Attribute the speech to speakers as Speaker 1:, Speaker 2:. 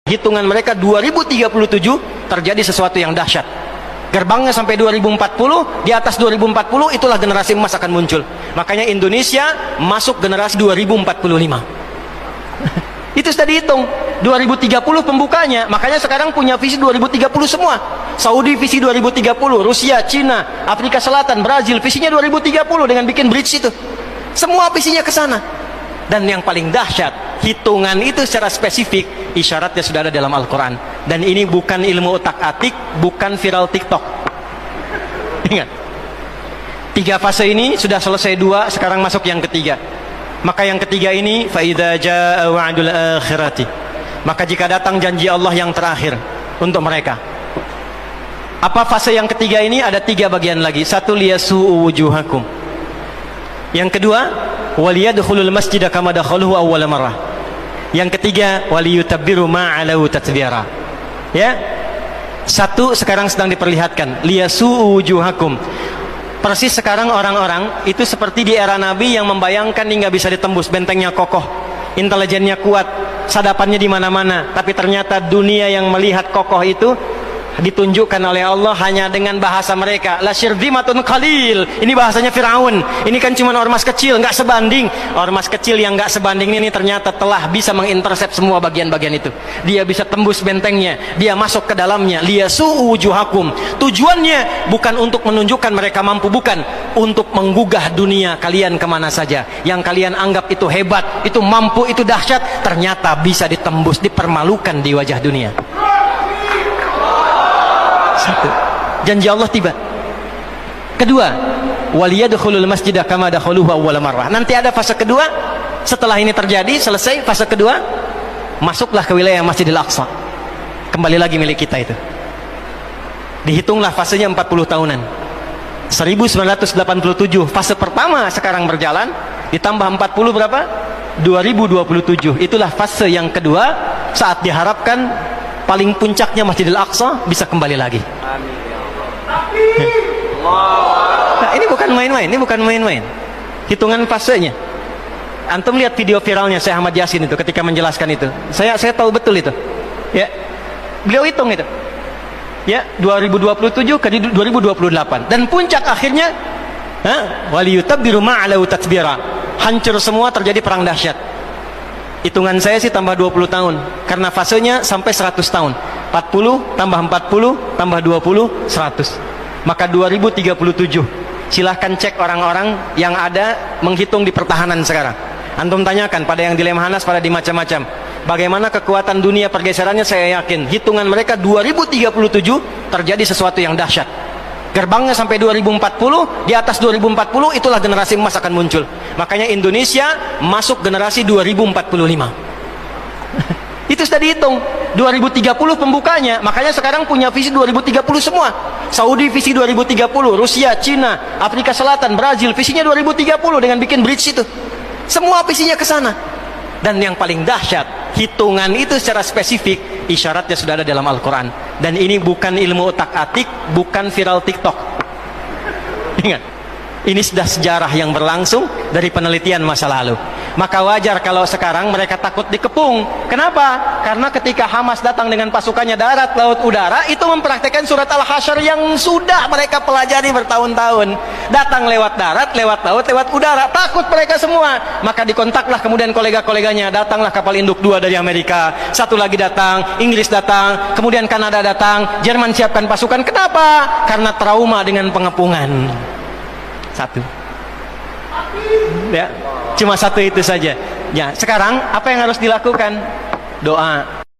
Speaker 1: hitungan mereka 2037 terjadi sesuatu yang dahsyat. Gerbangnya sampai 2040, di atas 2040 itulah generasi emas akan muncul. Makanya Indonesia masuk generasi 2045. Itu sudah dihitung 2030 pembukanya. Makanya sekarang punya visi 2030 semua. Saudi visi 2030, Rusia, Cina, Afrika Selatan, Brazil visinya 2030 dengan bikin bridge itu. Semua visinya ke sana. Dan yang paling dahsyat, hitungan itu secara spesifik isyaratnya sudah ada dalam Al-Quran. Dan ini bukan ilmu otak-atik, bukan viral TikTok. Ingat, 3 fase ini sudah selesai 2, sekarang masuk yang ketiga. Maka yang ketiga ini, فَإِذَا جَاءَ وَعْدُ الْآخِرَةِ, maka jika datang janji Allah yang terakhir untuk mereka. Apa fase yang ketiga ini? Ada 3 bagian lagi. 1, liyasu'u wujuhakum. Yang kedua, waliyadkhulul masjida kama dakhaluhu awwala marrah. Yang ketiga, waliyutabbiru ma 'alau tatbira. Ya. 1 sekarang sedang diperlihatkan, liyasu'u wujuhakum. Persis sekarang orang-orang itu seperti di era Nabi yang membayangkan ini nggak bisa ditembus, bentengnya kokoh, intelijennya kuat, sadapannya di mana-mana, tapi ternyata dunia yang melihat kokoh itu ditunjukkan oleh Allah hanya dengan bahasa mereka. La syirzimatun qalil. Ini bahasanya Firaun. Ini kan cuma ormas kecil, nggak sebanding. Ormas kecil yang nggak sebanding ini ternyata telah bisa mengintersep semua bagian-bagian itu. Dia bisa tembus bentengnya, dia masuk ke dalamnya. Liyasu'u wujuhakum. Tujuannya bukan untuk menunjukkan mereka mampu, bukan, untuk menggugah dunia kalian kemana saja. Yang kalian anggap itu hebat, itu mampu, itu dahsyat, ternyata bisa ditembus, dipermalukan di wajah dunia. 1, janji Allah tiba. Kedua, waliyadkhulul masjidah kama dakhaluhu awwala marrah. Nanti ada fase kedua. Setelah ini terjadi, selesai fase kedua, masuklah ke wilayah Masjidil Aqsa. Kembali lagi milik kita itu. Dihitunglah fasenya 40 tahunan. 1987 fase pertama sekarang berjalan, ditambah 40 berapa? 2027. Itulah fase yang kedua, saat diharapkan paling puncaknya Masjidil Aqsa bisa kembali lagi. Amin ya Allah. Nah, ini bukan main-main, ini bukan main-main. Hitungan fasenya. Antum lihat video viralnya Syekh Ahmad Yasin itu ketika menjelaskan itu. Saya tahu betul itu. Ya. Beliau hitung itu. Ya, 2027 ke 2028 dan puncak akhirnya waliyutabbiru ma 'alau tatbira. Hancur semua, terjadi perang dahsyat. Hitungan saya sih tambah 20 tahun karena fasenya sampai 100 tahun. 40 tambah 40 tambah 20 100. Maka 2037. Silahkan cek orang-orang yang ada menghitung di pertahanan sekarang. Antum tanyakan pada yang di Lemhanas, pada di macam-macam, bagaimana kekuatan dunia pergeserannya. Saya yakin hitungan mereka 2037 terjadi sesuatu yang dahsyat. Gerbangnya sampai 2040, di atas 2040 itulah generasi emas akan muncul. Makanya Indonesia masuk generasi 2045. Itu sudah dihitung 2030 pembukanya. Makanya sekarang punya visi 2030 semua. Saudi visi 2030, Rusia, Cina, Afrika Selatan, Brazil visinya 2030 dengan bikin bridge itu. Semua visinya ke sana. Dan yang paling dahsyat, hitungan itu secara spesifik isyaratnya sudah ada dalam Al-Quran. Dan ini bukan ilmu otak-atik, bukan viral TikTok. Ingat, ini sudah sejarah yang berlangsung dari penelitian masa lalu. Maka wajar kalau sekarang mereka takut dikepung. Kenapa? Karena ketika Hamas datang dengan pasukannya darat, laut, udara, itu mempraktekkan surat Al-Hasyr yang sudah mereka pelajari bertahun-tahun. Datang lewat darat, lewat laut, lewat udara. Takut mereka semua. Maka dikontaklah kemudian kolega-koleganya. Datanglah kapal induk 2 dari Amerika. 1 lagi datang, Inggris datang, kemudian Kanada datang, Jerman siapkan pasukan. Kenapa? Karena trauma dengan pengepungan. 1. Ya, cuma 1 itu saja. Ya, sekarang apa yang harus dilakukan? Doa.